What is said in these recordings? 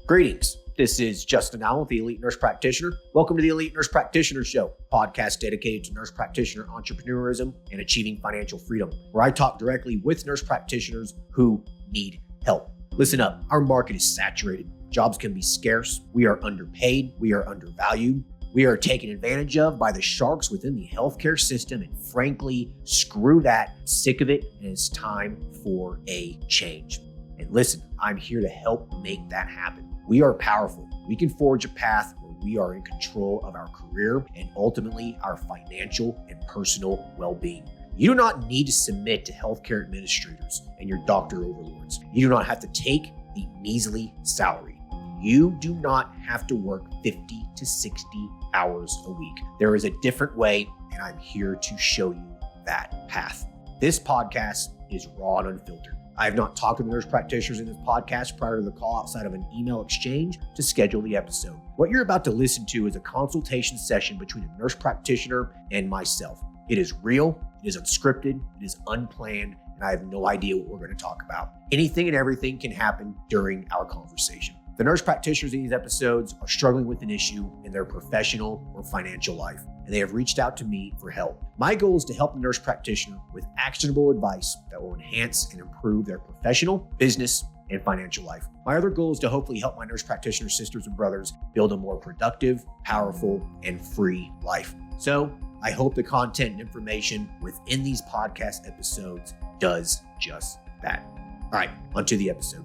Greetings. This is Justin Allen with the Elite Nurse Practitioner. Welcome to the Elite Nurse Practitioner Show, podcast dedicated to nurse practitioner entrepreneurism and achieving financial freedom, where I talk directly with nurse practitioners who need help. Listen up, our market is saturated. Jobs can be scarce. We are underpaid. We are undervalued. We are taken advantage of by the sharks within the healthcare system, and frankly, screw that. Sick of it, and it's time for a change. And listen, I'm here to help make that happen. We are powerful. We can forge a path where we are in control of our career and ultimately our financial and personal well-being. You do not need to submit to healthcare administrators and your doctor overlords. You do not have to take the measly salary. You do not have to work 50 to 60 hours a week. There is a different way, and I'm here to show you that path. This podcast is raw and unfiltered. I have not talked to the nurse practitioners in this podcast prior to the call outside of an email exchange to schedule the episode. What you're about to listen to is a consultation session between a nurse practitioner and myself. It is real, it is unscripted, it is unplanned, and I have no idea what we're going to talk about. Anything and everything can happen during our conversation. The nurse practitioners in these episodes are struggling with an issue in their professional or financial life, and they have reached out to me for help. My goal is to help the nurse practitioner with actionable advice that will enhance and improve their professional, business, and financial life. My other goal is to hopefully help my nurse practitioner sisters and brothers build a more productive, powerful, and free life. So I hope the content and information within these podcast episodes does just that. All right, onto the episode.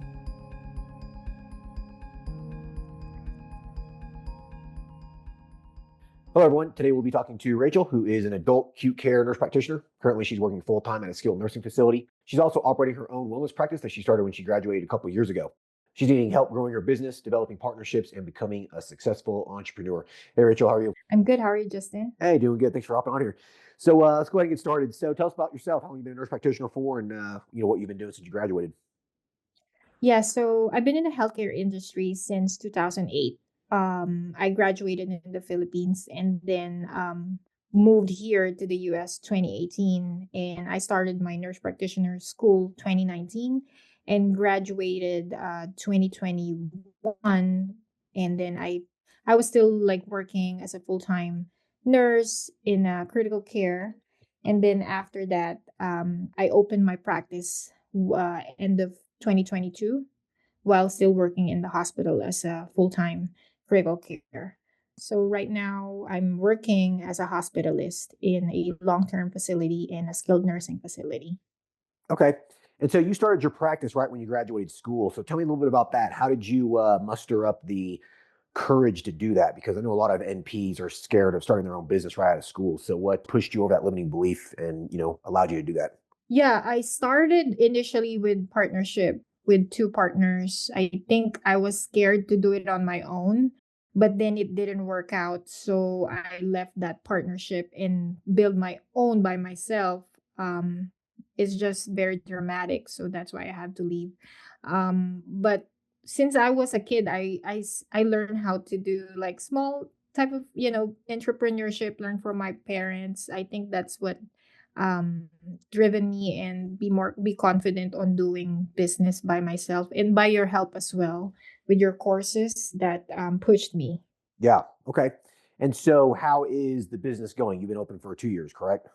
Hello, everyone. Today we'll be talking to Rachel, who is an adult acute care nurse practitioner. Currently, she's working full-time at a skilled nursing facility. She's also operating her own wellness practice that she started when she graduated a couple of years ago. She's needing help growing her business, developing partnerships, and becoming a successul entrepreneur. Hey, Rachel, how are you? I'm good. How are you, Justin? Hey, doing good. Thanks for hopping on here. So let's go ahead and get started. So tell us about yourself. How long have you been a nurse practitioner for, and what you've been doing since you graduated? Yeah, so I've been in the healthcare industry since 2008. I graduated in the Philippines and then moved here to the US 2018. And I started my nurse practitioner school 2019 and graduated 2021. And then I was still like working as a full-time nurse in critical care. And then after that, I opened my practice end of 2022 while still working in the hospital as a full-time critical care. So right now I'm working as a hospitalist in a long-term facility and a skilled nursing facility. Okay. And so you started your practice right when you graduated school. So tell me a little bit about that. How did you muster up the courage to do that? Because I know a lot of NPs are scared of starting their own business right out of school. So what pushed you over that limiting belief and, allowed you to do that? Yeah, I started initially with partnership with two partners. I think I was scared to do it on my own, but then it didn't work out. So I left that partnership and built my own by myself. It's just very dramatic. So that's why I had to leave. But since I was a kid, I learned how to do like small type of, entrepreneurship, learn from my parents. I think that's what um driven me and be confident on doing business by myself and by your help as well with your courses that pushed me. Yeah. Okay. And so how is the business going? You've been open for 2 years, correct?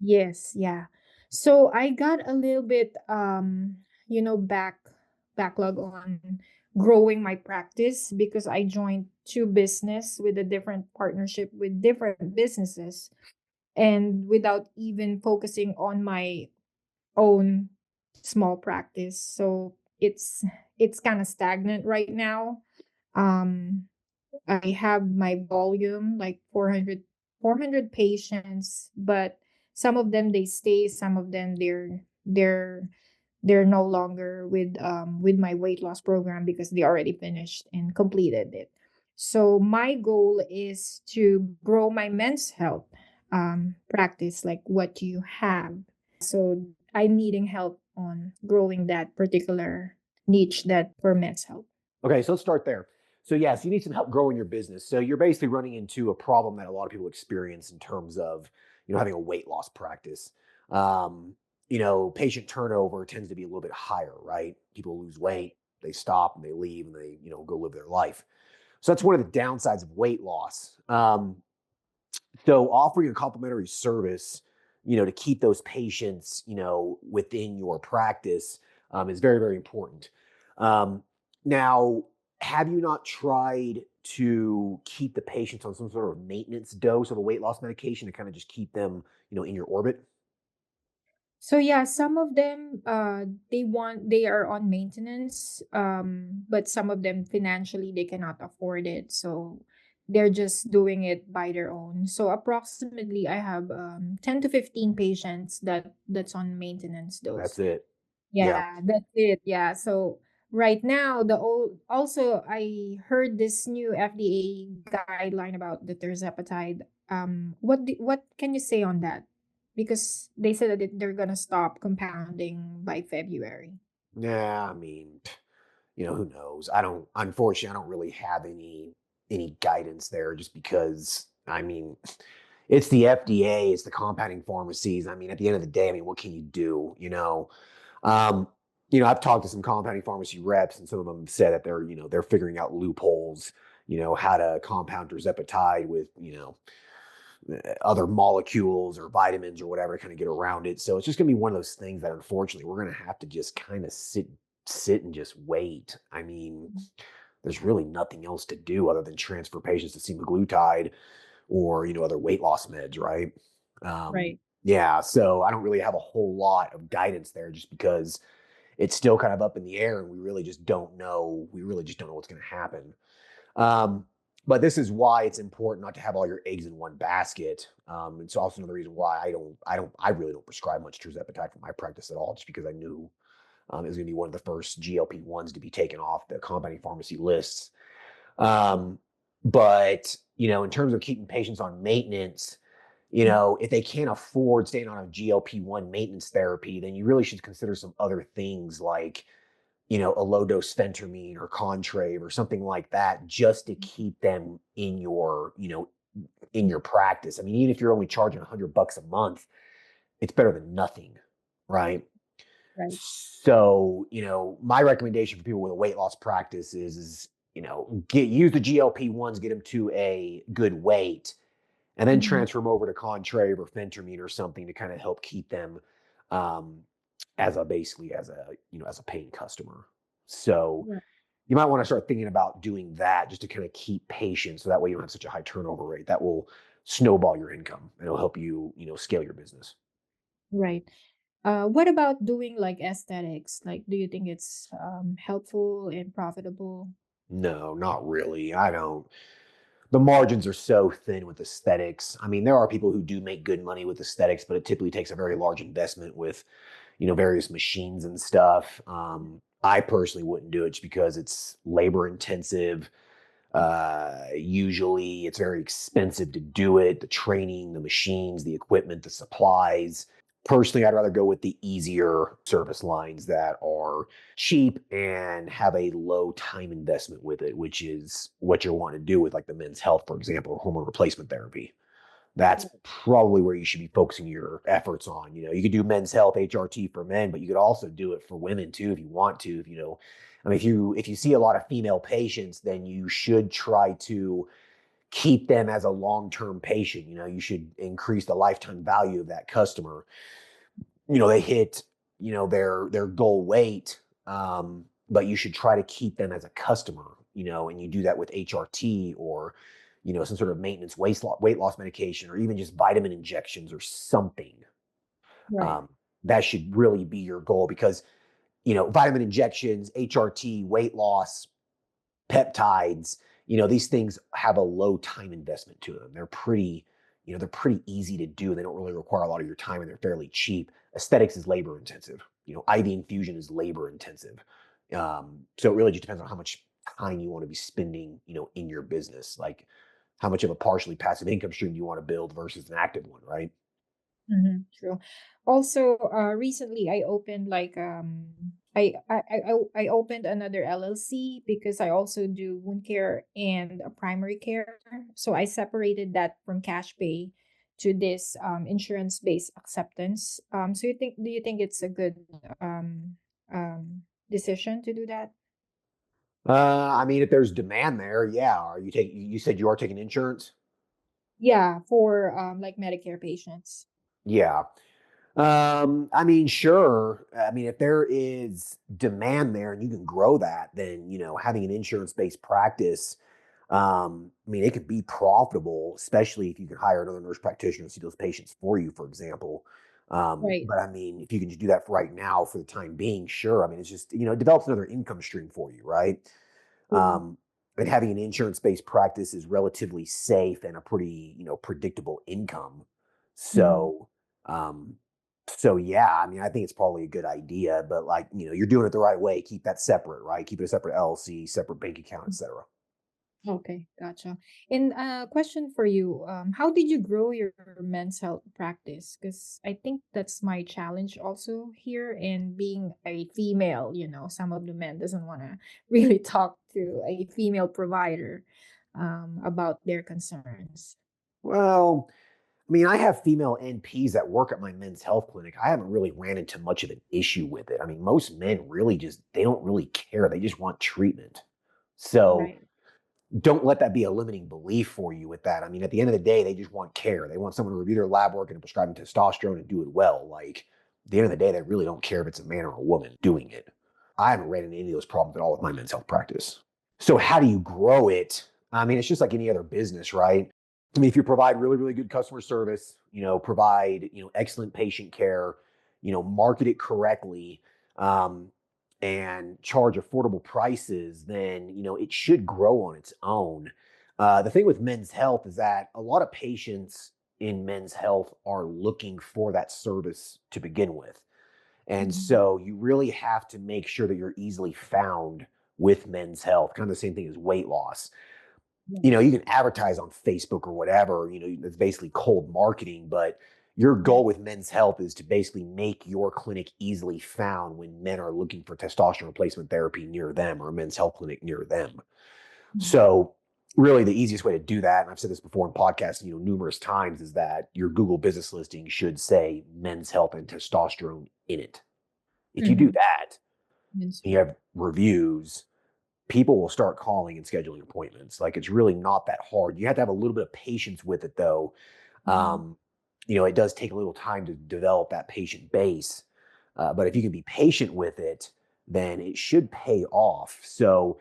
Yes, yeah. So I got a little bit backlog on growing my practice because I joined two business with a different partnership with different businesses and without even focusing on my own small practice. So it's kind of stagnant right now. Um I have my volume like 400 patients, but some of them they stay, some of them they're no longer with my weight loss program because they already finished and completed it. So my goal is to grow my men's health practice like what you have. So I'm needing help on growing that particular niche that for men's health. Okay, so let's start there. So yes, you need some help growing your business. So you're basically running into a problem that a lot of people experience in terms of, having a weight loss practice. Patient turnover tends to be a little bit higher, right? People lose weight, they stop and they leave and they, go live their life. So that's one of the downsides of weight loss. So offering a complimentary service, to keep those patients, within your practice is very, very important. Um, Now, have you not tried to keep the patients on some sort of maintenance dose of a weight loss medication to kind of just keep them, in your orbit? So yeah, some of them they are on maintenance, but some of them financially they cannot afford it. So they're just doing it by their own. So approximately I have 10 to 15 patients that's on maintenance That's dose. it. Yeah. Yeah, that's it. Yeah. So right now, the old also I heard this new FDA guideline about the tirzepatide. What can you say on that? Because they said that they're gonna stop compounding by February. Yeah. I mean, who knows? Unfortunately, I don't really have any guidance there just because, I mean, it's the FDA, it's the compounding pharmacies. I mean, at the end of the day, I mean, what can you do? Um, I've talked to some compounding pharmacy reps, and some of them said that they're figuring out loopholes, how to compound tirzepatide with, other molecules or vitamins or whatever to kind of get around it. So it's just gonna be one of those things that unfortunately we're gonna have to just kind of sit and just wait. I mean, there's really nothing else to do other than transfer patients to semaglutide or other weight loss meds, right? Right. Yeah, so I don't really have a whole lot of guidance there, just because it's still kind of up in the air, and we really just don't know. We really just don't know what's going to happen. Um, but this is why it's important not to have all your eggs in one basket. It's also another reason why I really don't prescribe much tirzepatide for my practice at all, just because I knew it was going to be one of the first GLP-1s to be taken off the compounding pharmacy lists. Um, but in terms of keeping patients on maintenance, if they can't afford staying on a GLP-1 maintenance therapy, then you really should consider some other things like, a low dose phentermine or Contrave or something like that, just to keep them in your practice. I mean, even if you're only charging $100 a month, it's better than nothing, right? Right. So, my recommendation for people with a weight loss practice is use the GLP-1s, get them to a good weight, and then Mhm. transfer them over to Contrave or phentermine or something to kind of help keep them um, as a basically as a paying customer. So Right. you might want to start thinking about doing that just to kind of keep patients, so that way you don't have such a high turnover rate. That will snowball your income and it'll help you, scale your business. Right. What about doing like aesthetics? Like, do you think it's helpful and profitable? No, not really. I don't. The margins are so thin with aesthetics. I mean, there are people who do make good money with aesthetics, but it typically takes a very large investment with, various machines and stuff. I personally wouldn't do it just because it's labor intensive. Usually it's very expensive to do it. The training, the machines, the equipment, the supplies. Personally, I'd rather go with the easier service lines that are cheap and have a low time investment with it, which is what you're wanting to do with like the men's health, for example, or hormone replacement therapy. That's probably where you should be focusing your efforts on. You could do men's health HRT for men, but you could also do it for women too if you want to. I mean, if you see a lot of female patients, then you should try to keep them as a long-term patient. You should increase the lifetime value of that customer. They hit, their goal weight, but you should try to keep them as a customer, and you do that with HRT or, some sort of maintenance weight loss medication, or even just vitamin injections or something. Right. Um, that should really be your goal, because, vitamin injections, HRT, weight loss, peptides, these things have a low time investment to them. They're pretty easy to do. They don't really require a lot of your time, and they're fairly cheap. Aesthetics is labor intensive. IV infusion is labor intensive. So it really just depends on how much time you want to be spending, in your business. Like, how much of a partially passive income stream do you want to build versus an active one, right? True. Also, recently I opened like I opened another LLC because I also do wound care and primary care. So I separated that from cash pay to this insurance based acceptance. So do you think it's a good decision to do that? I mean, if there's demand there, yeah. Are you taking? You said you are taking insurance? Yeah, for like Medicare patients. Yeah. I mean, sure. I mean, if there is demand there and you can grow that, then, having an insurance-based practice, I mean, it could be profitable, especially if you can hire another nurse practitioner to see those patients for you, for example. Right. But I mean, if you can just do that for right now for the time being, sure. I mean, it's just, it develops another income stream for you, right? True. Um, and having an insurance-based practice is relatively safe and a pretty, predictable income. Mhm. So, um, so yeah, I mean, I think it's probably a good idea, but like, you're doing it the right way. Keep that separate, right? Keep it a separate LLC, separate bank account, etc. Okay, gotcha. And question for you, how did you grow your men's health practice? Because I think that's my challenge also here. And being a female, some of the men doesn't want to really talk to a female provider about their concerns. Well, I mean, I have female NPs that work at my men's health clinic. I haven't really ran into much of an issue with it. I mean, most men really just, they don't really care. They just want treatment. So Right. don't let that be a limiting belief for you with that. I mean, at the end of the day, they just want care. They want someone to review their lab work and prescribe them testosterone and do it well. Like, at the end of the day, they really don't care if it's a man or a woman doing it. I haven't ran into any of those problems at all with my men's health practice. So how do you grow it? I mean, it's just like any other business, right? I mean, if you provide really, really good customer service, provide, excellent patient care, market it correctly, um, and charge affordable prices, then, it should grow on its own. The thing with men's health is that a lot of patients in men's health are looking for that service to begin with. And Mhm. so you really have to make sure that you're easily found with men's health, kind of the same thing as weight loss. You Yes. can advertise on Facebook or whatever, it's basically cold marketing, but your Right. goal with men's health is to basically make your clinic easily found when men are looking for testosterone replacement therapy near them or a men's health clinic near them. Mhm. So really the easiest way to do that, and I've said this before in podcasts, numerous times, is that your Google business listing should say men's health and testosterone in it. If you do Mhm. that, Yes. and you have reviews, people will start calling and scheduling appointments. Like it's really not that hard. You have to have a little bit of patience with it though. Mhm. Um, it does take a little time to develop that patient base. But if you can be patient with it, then it should pay off. So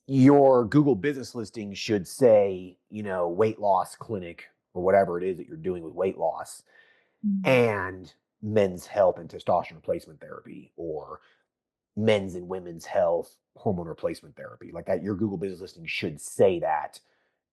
your Google business listing should say, weight loss clinic or whatever it is that you're doing with weight loss Mhm. and men's health and testosterone replacement therapy or men's and women's health hormone replacement therapy. Like that, your Google business listing should say that,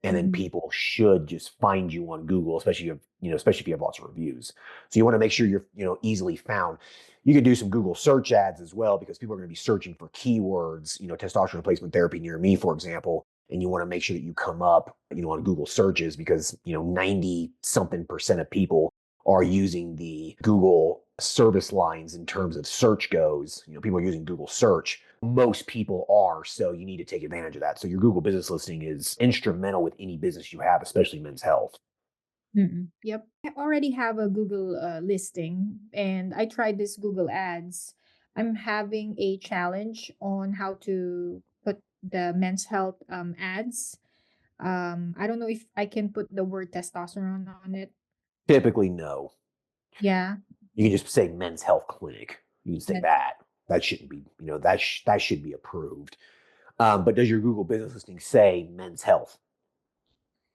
and then Mhm. people should just find you on Google, especially if you have lots of reviews. So you want to make sure you're, easily found. You can do some Google search ads as well because people are going to be searching for keywords, testosterone replacement therapy near me, for example. And you want to make sure that you come up, on Google searches because, 90 something percent of people are using the Google service lines in terms of search goes. People are using Google search. Most people are, so you need to take advantage of that. So your Google business listing is instrumental with any business you have, especially men's health. Mm-mm. Yep. I already have a Google listing and I tried this Google Ads. I'm having a challenge on how to put the men's health ads. I don't know if I can put the word testosterone on it. Typically, no. Yeah. You can just say men's health clinic. You can say Men- that. That shouldn't be, that should be approved. But does your Google business listing say men's health?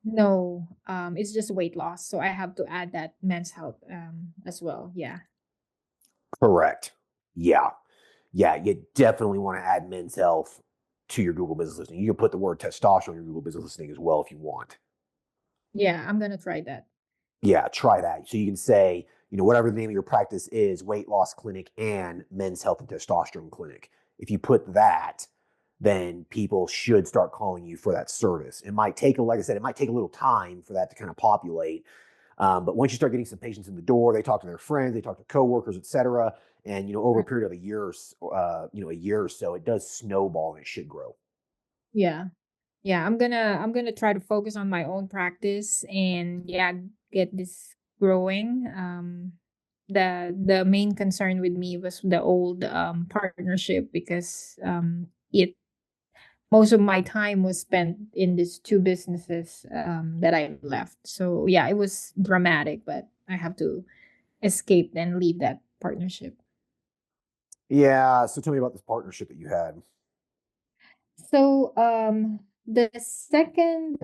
No, it's just weight loss. So I have to add that men's health as well. Yeah. Correct. Yeah. Yeah. You definitely want to add men's health to your Google business listing. You can put the word testosterone on your Google business listing as well if you want. Yeah, I'm gonna try that. Yeah, try that. So you can say, whatever the name of your practice is, weight loss clinic and men's health and testosterone clinic. If you put that, then people should start calling you for that service. It might take, like I said, it might take a little time for that to kind of populate. But once you start getting some patients in the door, they talk to their friends, they talk to coworkers, et cetera. And, over a Right. period of a year or so, it does snowball and it should grow. Yeah. Yeah, I'm gonna try to focus on my own practice and yeah, get this growing. The main concern with me was the old partnership because it most of my time was spent in these two businesses that I left. So yeah, it was dramatic, but I have to escape and leave that partnership. Yeah. So tell me about this partnership that you had. So the second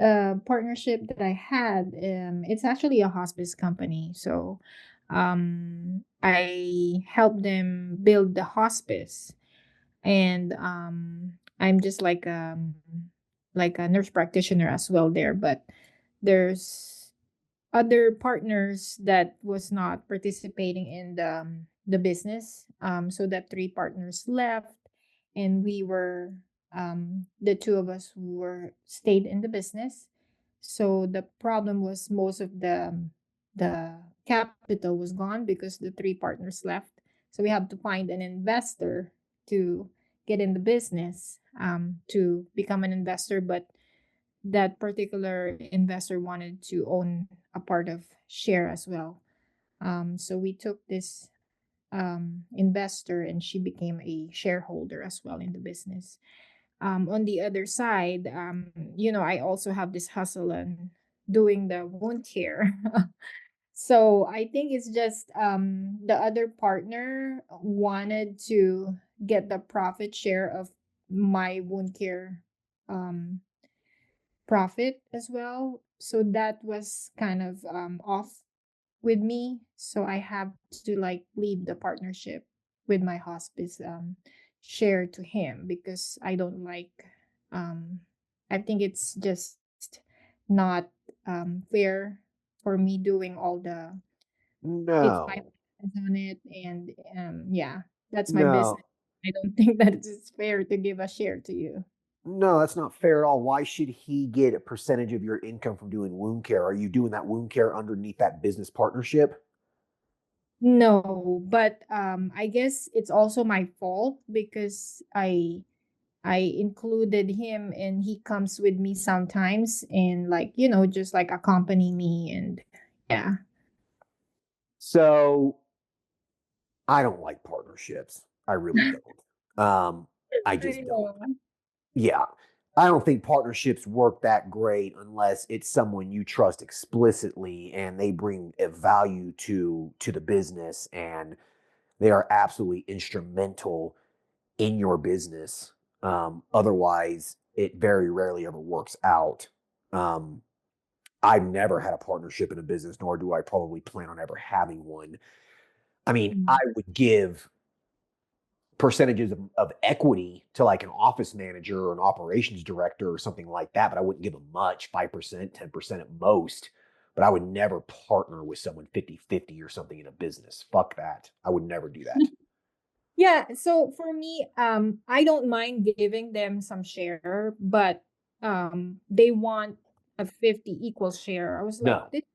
partnership that I had, it's actually a hospice company. So I helped them build the hospice, and I'm just like a nurse practitioner as well there, but there's other partners that was not participating in the business. So that three partners left, and we were the two of us who were stayed in the business. So the problem was most of the capital was gone because the three partners left. So we have to find an investor to get in the business, to become an investor, but that particular investor wanted to own a part of share as well. So we took this investor, and she became a shareholder as well in the business. On the other side, I also have this hustle on doing the wound care. So I think it's just the other partner wanted to get the profit share of my wound care um, profit as well. So that was kind of off with me. So I have to like leave the partnership with my hospice share to him because I don't like I think it's just not fair for me doing all the it's my No, business on it, and yeah, that's my business. no, I don't think that it's fair to give a share to you. no, that's not fair at all. Why should he get a percentage of your income from doing wound care? Are you doing that wound care underneath that business partnership? No, but I guess it's also my fault because I included him, and he comes with me sometimes, and like, just like accompany me, and yeah. So I don't like partnerships. I really don't. I just don't. Yeah. Yeah. I don't think partnerships work that great unless it's someone you trust explicitly and they bring a value to the business and they are absolutely instrumental in your business. Otherwise, it very rarely ever works out. Um, I've never had a partnership in a business, nor do I probably plan on ever having one. I mean, I Mm. would give percentages of equity to like an office manager or an operations director or something like that, but I wouldn't give them much, 5%, 10% at most. But I would never partner with someone 50-50 or something in a business. Fuck that. I would never do that. Yeah, so for me, I don't mind giving them some share, but they want a 50 equal share. I was like, No, this is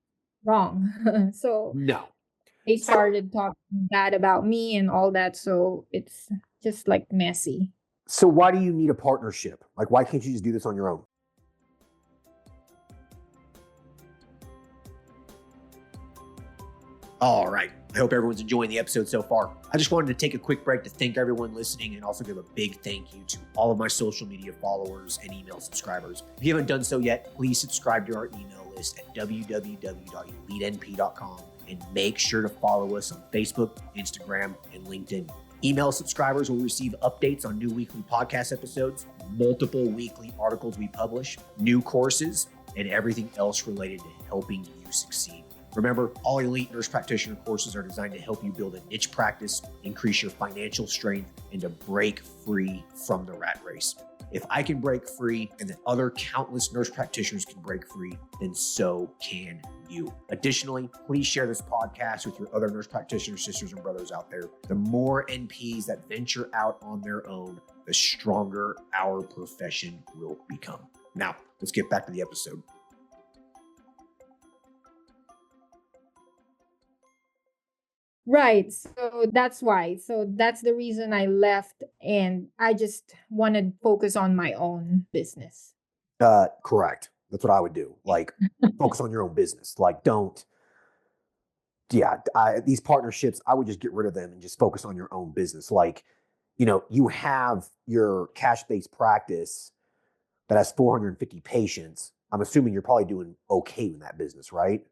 wrong. So no. they So, started talking bad about me and all that, so it's just like messy. so why do you need a partnership? Like, why can't you just do this on your own? All right. I hope everyone's enjoying the episode so far. I just wanted to take a quick break to thank everyone listening and also give a big thank you to all of my social media followers and email subscribers. If you haven't done so yet, please subscribe to our email list at www.elitenp.com and make sure to follow us on Facebook, Instagram, and LinkedIn. Email subscribers will receive updates on new weekly podcast episodes, multiple weekly articles we publish, new courses, and everything else related to helping you succeed. Remember, all Elite Nurse Practitioner courses are designed to help you build a niche practice, increase your financial strength, and to break free from the rat race. If I can break free and that other countless nurse practitioners can break free, then so can you. Additionally, please share this podcast with your other nurse practitioner sisters and brothers out there. The more NPs that venture out on their own, the stronger our profession will become. Now, let's get back to the episode. Right. So that's why. So that's the reason I left, and I just want to focus on my own business. Correct. That's what I would do. Like, focus on your own business. Like, don't. Yeah, these partnerships, I would just get rid of them and just focus on your own business. Like, you have your cash-based practice that has 450 patients. I'm assuming you're probably doing okay in that business, right?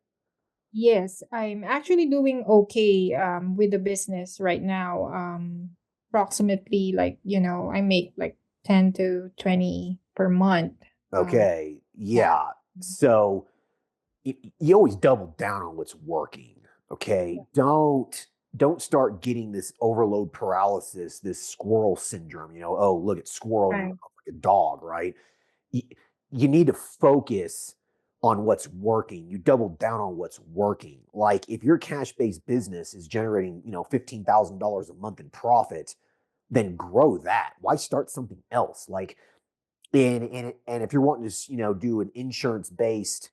Yes, I'm actually doing okay with the business right now. Approximately like, I make like 10 to 20 per month. Um Okay. yeah. Yeah. So you always double down on what's working. Okay. Yeah. Don't start getting this overload paralysis, this squirrel syndrome. Oh, look at squirrel, Right. like a dog, right? You, you need to focus on what's working. You double down on what's working. Like if your cash-based business is generating, $15,000 a month in profit, then grow that. Why start something else? Like and if you're wanting to do an insurance based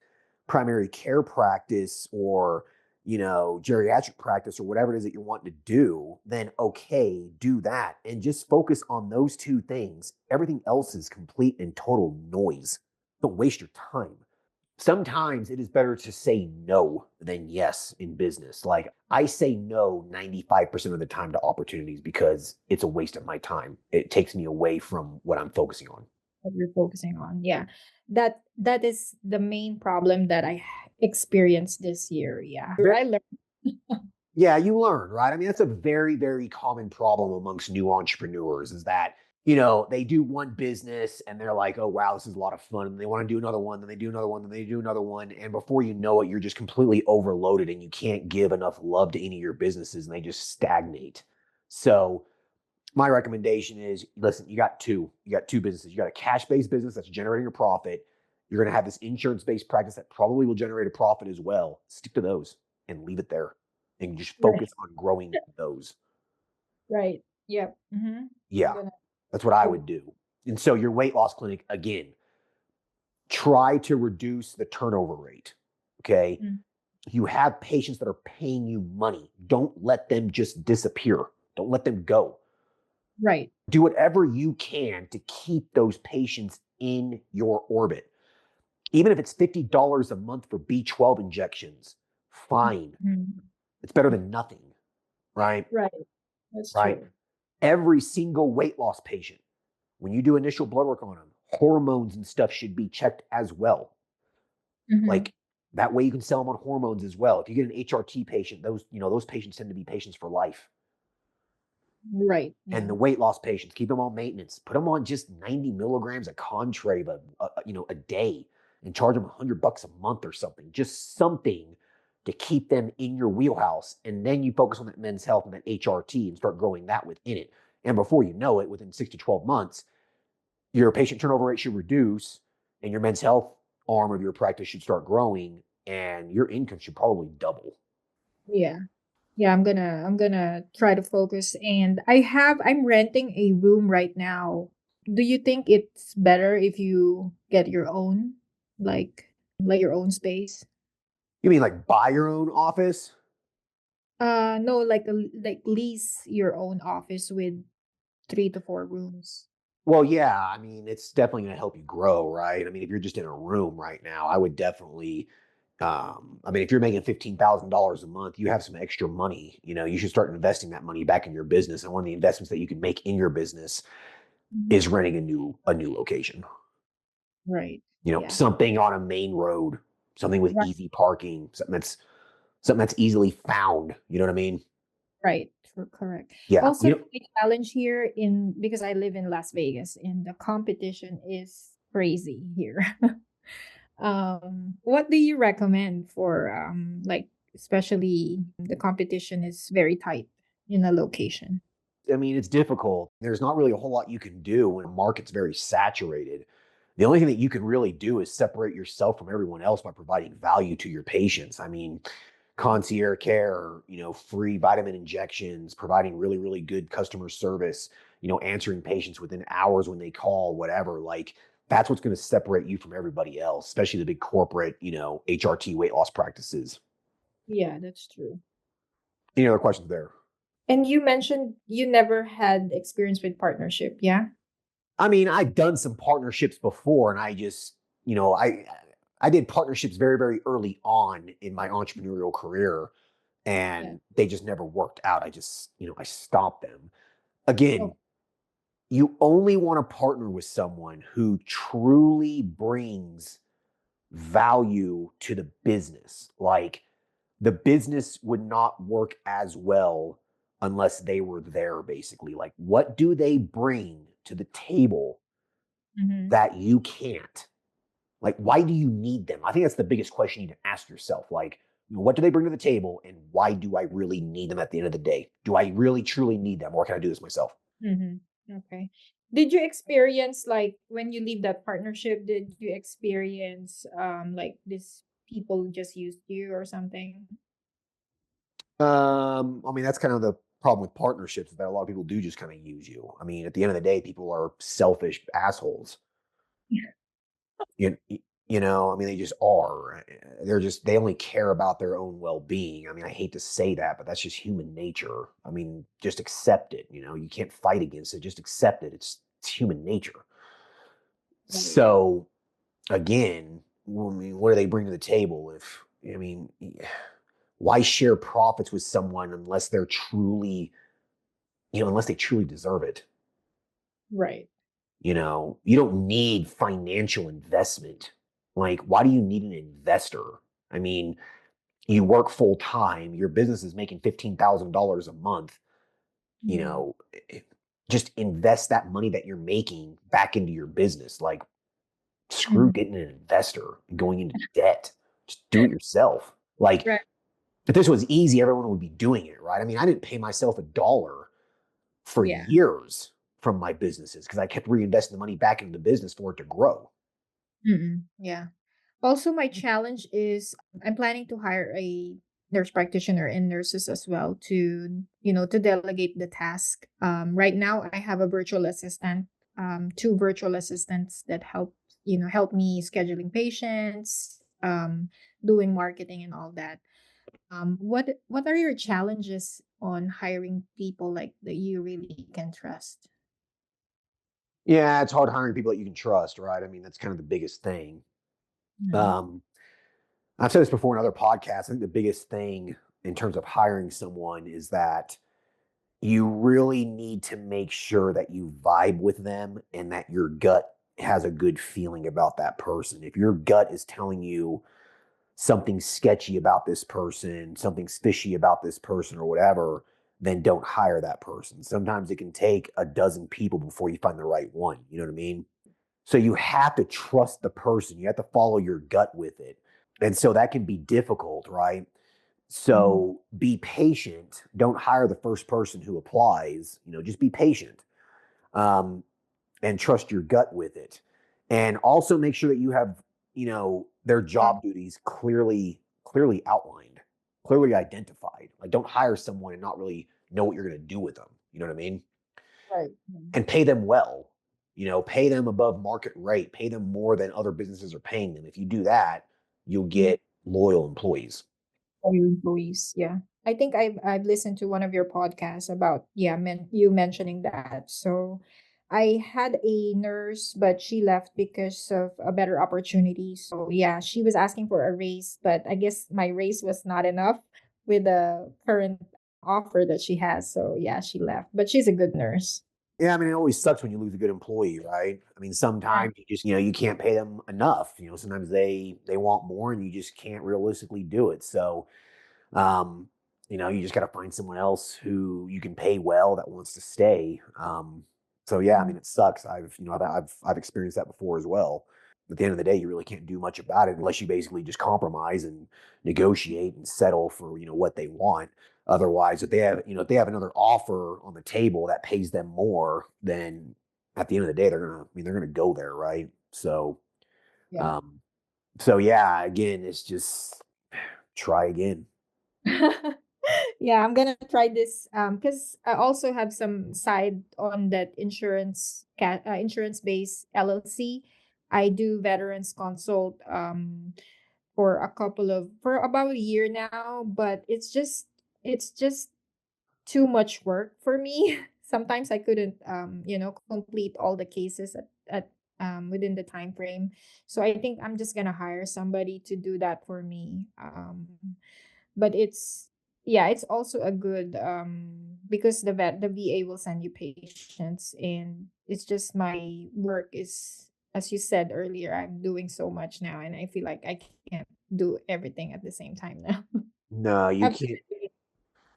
primary care practice or geriatric practice or whatever it is that you're wanting to do, then okay, do that and just focus on those two things. Everything else is complete and total noise. Don't waste your time. Sometimes it is better to say no than yes in business. Like I say no 95% of the time to opportunities because it's a waste of my time. It takes me away from what I'm focusing on. What you're focusing on. Yeah. That is the main problem that I experienced this year. Yeah. I learned. Yeah, you learn, right? I mean, that's a very, very common problem amongst new entrepreneurs is that, they do one business and they're like, oh, wow, this is a lot of fun. And they want to do another one, then they do another one, then they do another one. And before you know it, you're just completely overloaded and you can't give enough love to any of your businesses and they just stagnate. So, my recommendation is listen, you got two businesses. You got a cash-based business that's generating a profit. You're going to have this insurance-based practice that probably will generate a profit as well. Stick to those and leave it there and just Right. focus on growing those. Right. Yep. I'm Yeah, gonna that's what I focus. would do. And so your weight loss clinic, again, try to reduce the turnover rate. Okay. Mm. You have patients that are paying you money. Don't let them just disappear. Don't let them go. Right. Do whatever you can to keep those patients in your orbit. Even if it's $50 a month for B12 injections, fine. Mhm. It's better than nothing, right? Right. That's Right. true. Every single weight loss patient, when you do initial blood work on them, hormones and stuff should be checked as well. Mhm. Like that way you can sell them on hormones as well. If you get an HRT patient, those patients tend to be patients for life. Right. And Yeah. the weight loss patients, keep them on maintenance. Put them on just 90 milligrams of Contrave a day and charge them $100 a month or something. Just something to keep them in your wheelhouse. And then you focus on that men's health and that HRT and start growing that within it. And before you know it, within 6 to 12 months, your patient turnover rate should reduce and your men's health arm of your practice should start growing and your income should probably double. Yeah. Yeah, I'm gonna try to focus, and I'm renting a room right now. Do you think it's better if you get your own, like your own space? You mean like buy your own office? No, like lease your own office with 3 to 4 rooms. Well, yeah, I mean, it's definitely going to help you grow, right? I mean, if you're just in a room right now, I would definitely, I mean, if you're making $15,000 a month, you have some extra money. You should start investing that money back in your business. And one of the investments that you can make in your business Mhm. is renting a new location. Right. Yeah. Something on a main road, something with Right. easy parking, something that's easily found. You know what I mean? Right. Correct. Yeah. Also, the challenge here in because I live in Las Vegas and the competition is crazy here. What do you recommend for like especially the competition is very tight in a location? I mean, it's difficult. There's not really a whole lot you can do when a market's very saturated. The only thing that you can really do is separate yourself from everyone else by providing value to your patients. I mean, concierge care, free vitamin injections, providing really, really good customer service, answering patients within hours when they call, whatever. Like that's what's going to separate you from everybody else, especially the big corporate, HRT weight loss practices. Yeah, that's true. Any other questions there? And you mentioned you never had experience with partnership, yeah? I mean, I've done some partnerships before, and I just, I did partnerships very, very early on in my entrepreneurial career, Yeah. and they just never worked out. I just, I stopped them. Oh, Again, you only want to partner with someone who truly brings value to the business. Like the business would not work as well unless they were there, basically. Like, what do they bring to the table Mm-hmm. that you can't? Like, why do you need them? I think that's the biggest question you need to ask yourself. Like, what do they bring to the table and why do I really need them at the end of the day? Do I really truly need them or can I do this myself? Mm-hmm. Okay. Did you experience like when you leave that partnership, did you experience like this people just used you or something? I mean, that's kind of the problem with partnerships is that a lot of people do just kind of use you. I mean, at the end of the day, people are selfish assholes. You, I mean, they just are. They only care about their own well being. I mean, I hate to say that, but that's just human nature. I mean, just accept it. You can't fight against it. Just accept it. It's human nature. Right. So, again, I mean, what do they bring to the table? I mean, why share profits with someone unless they're truly unless they truly deserve it. Right. You don't need financial investment. Like, why do you need an investor? I mean, you work full time, your business is making $15,000 a month, you Mm-hmm. know, just invest that money that you're making back into your business. Like, screw Mm-hmm. getting an investor and going into debt. Just do it yourself. Like, Right. if this was easy, everyone would be doing it, right? I mean, I didn't pay myself $1 for Yeah. years from my businesses because I kept reinvesting the money back into the business for it to grow. Mm-mm. Yeah. Also, my challenge is I'm planning to hire a nurse practitioner and nurses as well to, to delegate the task. Right now, I have a virtual assistant, two virtual assistants that help me scheduling patients, doing marketing and all that. What are your challenges on hiring people like that you really can trust? Yeah, it's hard hiring people that you can trust, right? I mean, that's kind of the biggest thing. Mhm. Um, I've said this before in other podcasts. I think the biggest thing in terms of hiring someone is that you really need to make sure that you vibe with them and that your gut has a good feeling about that person. If your gut is telling you something sketchy about this person, something fishy about this person, or whatever, then don't hire that person. Sometimes it can take a dozen people before you find the right one. You know what I mean? So you have to trust the person. You have to follow your gut with it. And so that can be difficult, right? Mhm. So be patient. Don't hire the first person who applies. Just be patient. Um, and trust your gut with it. And also make sure that you have, their job duties clearly outlined, clearly identified. Like don't hire someone and not really know what you're going to do with them. You know what I mean? Right. Mhm. And pay them well. Pay them above market rate, pay them more than other businesses are paying them. If you do that, you'll get loyal employees. For your employees, yeah. I think I've listened to one of your podcasts about you mentioning that. So I had a nurse, but she left because of a better opportunity. So yeah, she was asking for a raise, but I guess my raise was not enough with the current offer that she has. So yeah, she left. But she's a good nurse. Yeah, I mean, it always sucks when you lose a good employee, right? I mean, Yeah. sometimes you just, you can't pay them enough. Sometimes they want more and you just can't realistically do it. So, um, you just got to find someone else who you can pay well that wants to stay. So yeah, I mean, Mhm. it sucks. I've experienced that before as well. At the end of the day, you really can't do much about it unless you basically just compromise and negotiate and settle for what they want. Otherwise, if they have another offer on the table that pays them more, then at the end of the day, they're gonna go there, right? So, Yeah. um, so yeah, again, it's just try again. Yeah, I'm gonna try this because I also have some side on that insurance based LLC. I do veterans consult for about a year now, but it's just too much work for me. Sometimes I couldn't complete all the cases at within the time frame. So I think I'm just gonna hire somebody to do that for me. But it's also a good because the VA will send you patients and it's just my work is, as you said earlier, I'm doing so much now, and I feel like I can't do everything at the same time now. No, you can't. Absolutely.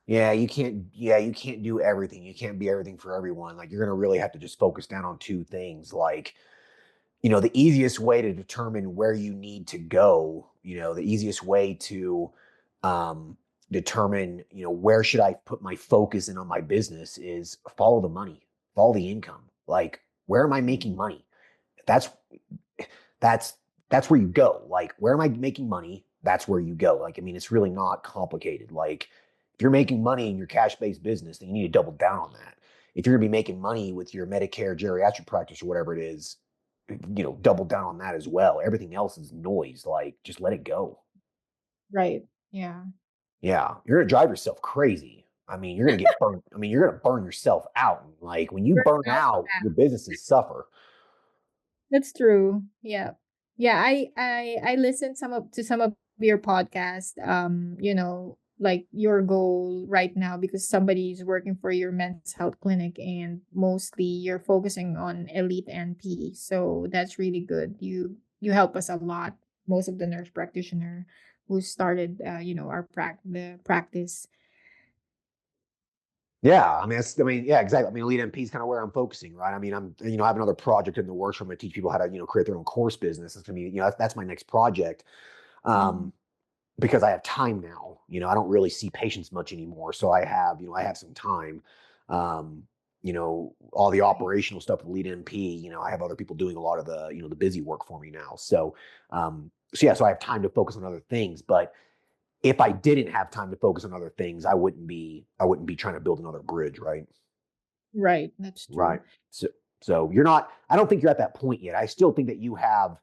Yeah, you can't. Yeah, you can't do everything. You can't be everything for everyone. Like you're gonna really have to just focus down on two things. Like, the easiest way to determine where you need to go, the easiest way to um, determine, where should I put my focus in on my business is follow the money, follow the income. Like, where am I making money? That's that's that's where you go. Like, where am I making money? That's where you go. Like, I mean, it's really not complicated. Like, if you're making money in your cash-based business, then you need to double down on that. If you're gonna be making money with your Medicare geriatric practice or whatever it is, double down on that as well. Everything else is noise. Like, just let it go. Right. Yeah. Yeah, you're gonna drive yourself crazy. I mean, you're gonna get burned. I mean, you're gonna burn yourself out. And like when you Burn burn out out, your fast. businesses suffer. That's true. Yeah. Yeah, I listened some of your podcast, like your goal right now, because somebody's working for your men's health clinic, and mostly you're focusing on elite NP. So that's really good. You help us a lot. Most of the nurse practitioner who started our the practice. Yeah, I mean, yeah, exactly. I mean, Elite MP is kind of where I'm focusing, right? I mean, I have another project in the works where I'm going to teach people how to, create their own course business. It's going to be, that's my next project. Mhm. Um, because I have time now. I don't really see patients much anymore. So I have some time. Um, all the Right. operational stuff with Lead NP, I have other people doing a lot of the, the busy work for me now. So yeah, so I have time to focus on other things. But if I didn't have time to focus on other things, I wouldn't be trying to build another bridge, right? Right. That's true. Right. So so you're not, I don't think you're at that point yet. I still think you have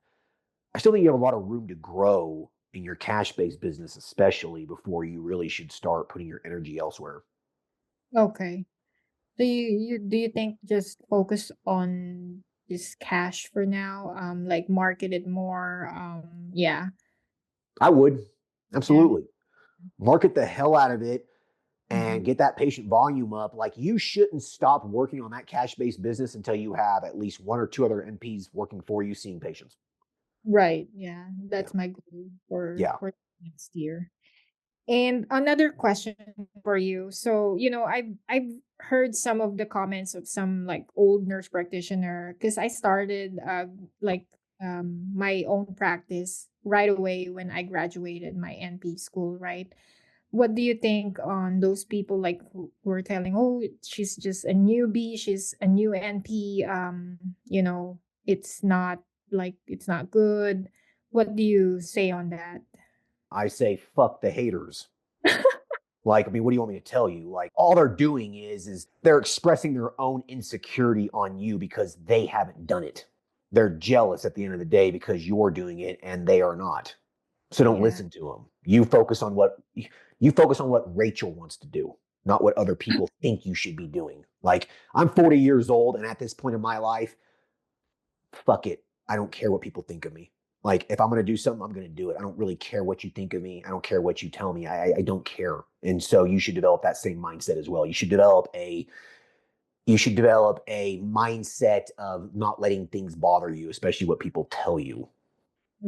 a lot of room to grow in your cash-based business, especially before you really should start putting your energy elsewhere. Okay. So do you think just focus on just cash for now? Like market it more. Yeah. I would Yeah. absolutely market the hell out of it Mhm. and get that patient volume up. Like you shouldn't stop working on that cash-based business until you have at least one or two other NPs working for you seeing patients. Right. Yeah. Yeah. That's my goal Yeah. for next year. And another question for you. So, I've heard some of the comments of some like old nurse practitioner, because I started like my own practice right away when I graduated my NP school, right? What do you think on those people like who are telling, "Oh, she's just a newbie, she's a new NP, it's not good." What do you say on that? I say fuck the haters. Like, I mean, what do you want me to tell you? Like, all they're doing is they're expressing their own insecurity on you because they haven't done it. They're jealous at the end of the day because you're doing it and they are not. So don't Yeah. listen to them. You focus on what Rachel wants to do, not what other people think you should be doing. Like, I'm 40 years old, and at this point in my life, fuck it. I don't care what people think of me. Like, if I'm going to do something, I'm going to do it. I don't really care what you think of me. I don't care what you tell me. I don't care. And so you should develop that same mindset as well. You should develop a mindset of not letting things bother you, especially what people tell you.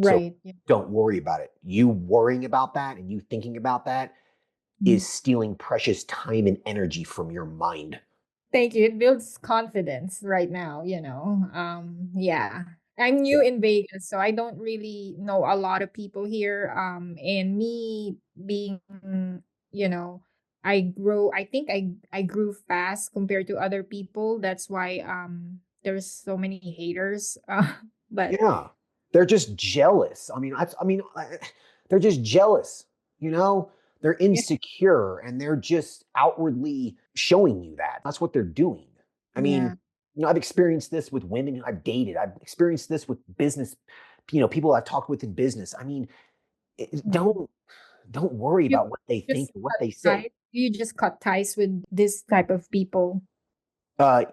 So Right. Yeah. don't worry about it. You worrying about that and you thinking about that Mhm. is stealing precious time and energy from your mind. Thank you. It builds confidence right now, yeah. I'm new Yeah. in Vegas, so I don't really know a lot of people here. And me being, you know, I think I grew fast compared to other people. That's why there's so many haters. But Yeah. They're just jealous. They're just jealous, you know? They're yeah, insecure and they're just outwardly showing you that. That's what they're doing. I mean, yeah, I've experienced this with women who I've dated. I've experienced this with business, people I've talked with in business. I mean, mhm. don't worry You about what they think just or what cut they say. ties. You just cut ties with this type of people.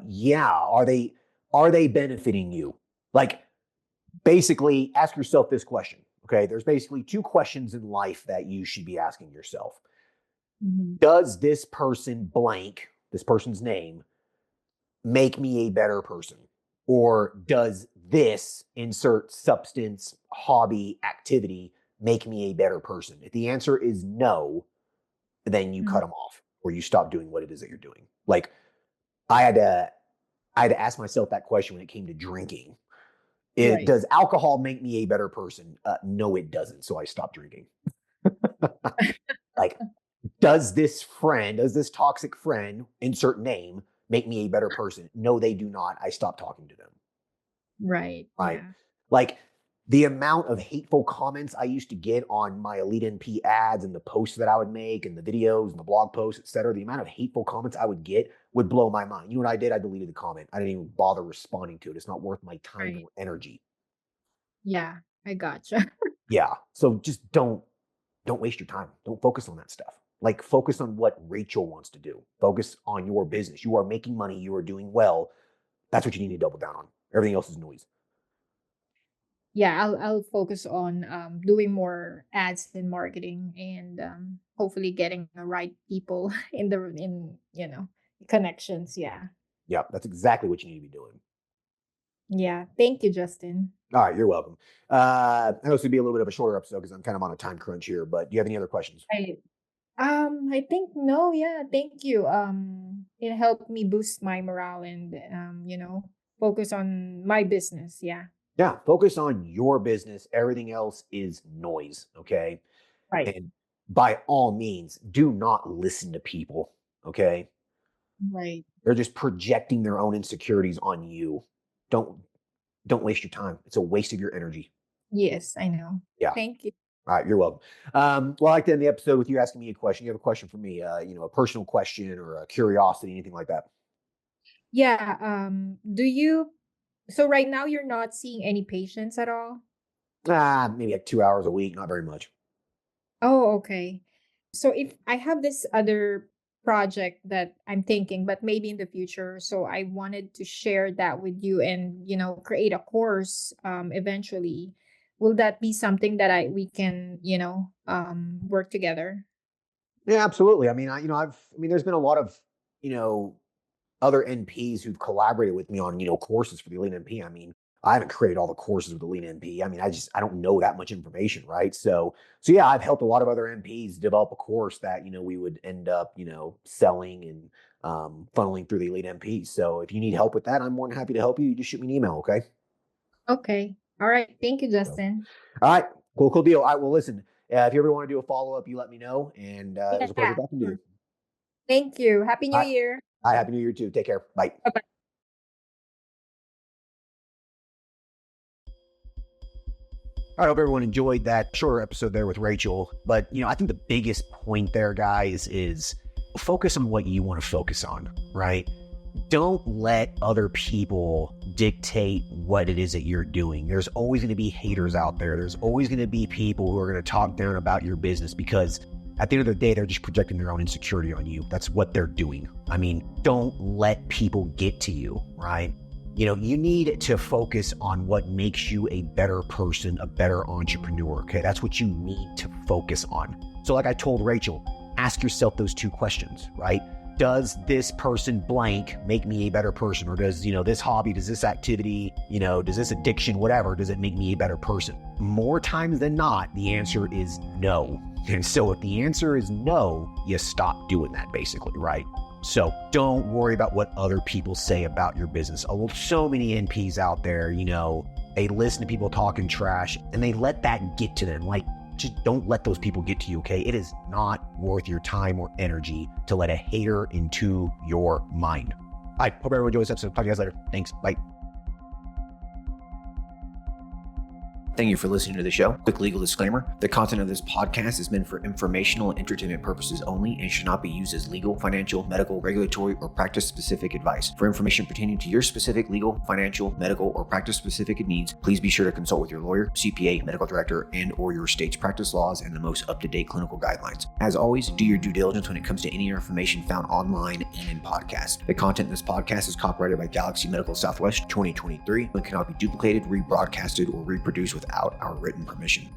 Yeah, are they benefiting you? Like basically ask yourself this question. Okay, there's basically two questions in life that you should be asking yourself. Mhm. Does this person blank, this person's name, make me a better person? Or does this insert substance, hobby, activity make me a better person? If the answer is no, then you cut Mm. them off or you stop doing what it is that you're doing. Like I had to ask myself that question when it came to drinking. Right. Does alcohol make me a better person? No, it doesn't. So I stopped drinking. Like, does this toxic friend, insert name, make me a better person? No, they do not. I stopped talking to them. Right. Right. Yeah. Like the amount of hateful comments I used to get on my Elite NP ads and the posts that I would make and the videos and the blog posts, et cetera, the amount of hateful comments I would get would blow my mind. You know what I did? I deleted the comment. I didn't even bother responding to it. It's not worth my time Right. or energy. Yeah. I gotcha. Yeah. So just don't waste your time. Don't focus on that stuff. Like focus on what Rachel wants to do. Focus on your business. You are making money. You are doing well. That's what you need to double down on. Everything else is noise. Yeah, I'll focus on doing more ads and marketing, and hopefully getting the right people in connections. Yeah. Yeah, that's exactly what you need to be doing. Yeah. Thank you, Justin. All right, you're welcome. I know this would be a little bit of a shorter episode because I'm kind of on a time crunch here, but do you have any other questions? I think no, yeah, thank you. It helped me boost my morale and focus on my business. Yeah. Yeah, focus on your business. Everything else is noise, okay? Right. And by all means, do not listen to people, okay? Right. They're just projecting their own insecurities on you. Don't don't waste your time. It's a waste of your energy. Yes, I know. Yeah. Thank you. All right, you're welcome. Well, I like to end the episode with you asking me a question. You have a question for me, a personal question or a curiosity, anything like that. Yeah. So right now you're not seeing any patients at all? Maybe like 2 hours a week, not very much. Oh, okay. So if I have this other project that I'm thinking, but maybe in the future, so I wanted to share that with you and, create a course eventually. Will that be something that we can, work together? Yeah, absolutely. I mean, there's been a lot of, you know, other NPs who've collaborated with me on, courses for the Elite NP. I mean, I haven't created all the courses with the Elite NP. I mean, I don't know that much information, right? So yeah, I've helped a lot of other NPs develop a course that, we would end up, selling and funneling through the Elite NP. So if you need help with that, I'm more than happy to help you. You just shoot me an email, okay? Okay. All right. Thank you, So, Justin. all right, cool deal. All right, well, listen, if you ever want to do a follow up, you let me know, and it was a pleasure Yeah. talking to Sure. you. Thank you. Happy All New right, Year. happy New Year too. Take care. Bye. Bye-bye. I hope everyone enjoyed that shorter episode there with Rachel. But, I think the biggest point there, guys, is focus on what you want to focus on, right? Don't let other people dictate what it is that you're doing. There's always going to be haters out there. There's always going to be people who are going to talk down about your business because at the end of the day, they're just projecting their own insecurity on you. That's what they're doing. I mean, don't let people get to you, right? You need to focus on what makes you a better person, a better entrepreneur, okay? That's what you need to focus on. So like I told Rachel, ask yourself those two questions, right? Does this person blank make me a better person? Or does, this hobby, does this activity, does this addiction, whatever, does it make me a better person? More times than not, the answer is no. And so if the answer is no, you stop doing that basically, right? So don't worry about what other people say about your business. So many NPs out there, they listen to people talking trash and they let that get to them. Like, just don't let those people get to you, okay? It is not worth your time or energy to let a hater into your mind. All right, hope everyone enjoys this episode. Talk to you guys later. Thanks. Bye. Thank you for listening to the show. Quick legal disclaimer. The content of this podcast is meant for informational and entertainment purposes only and should not be used as legal, financial, medical, regulatory, or practice-specific advice. For information pertaining to your specific legal, financial, medical, or practice-specific needs, please be sure to consult with your lawyer, CPA, medical director, and or your state's practice laws and the most up-to-date clinical guidelines. As always, do your due diligence when it comes to any information found online and in podcasts. The content in this podcast is copyrighted by Galaxy Medical Southwest 2023 and cannot be duplicated, rebroadcasted, or reproduced without our written permission.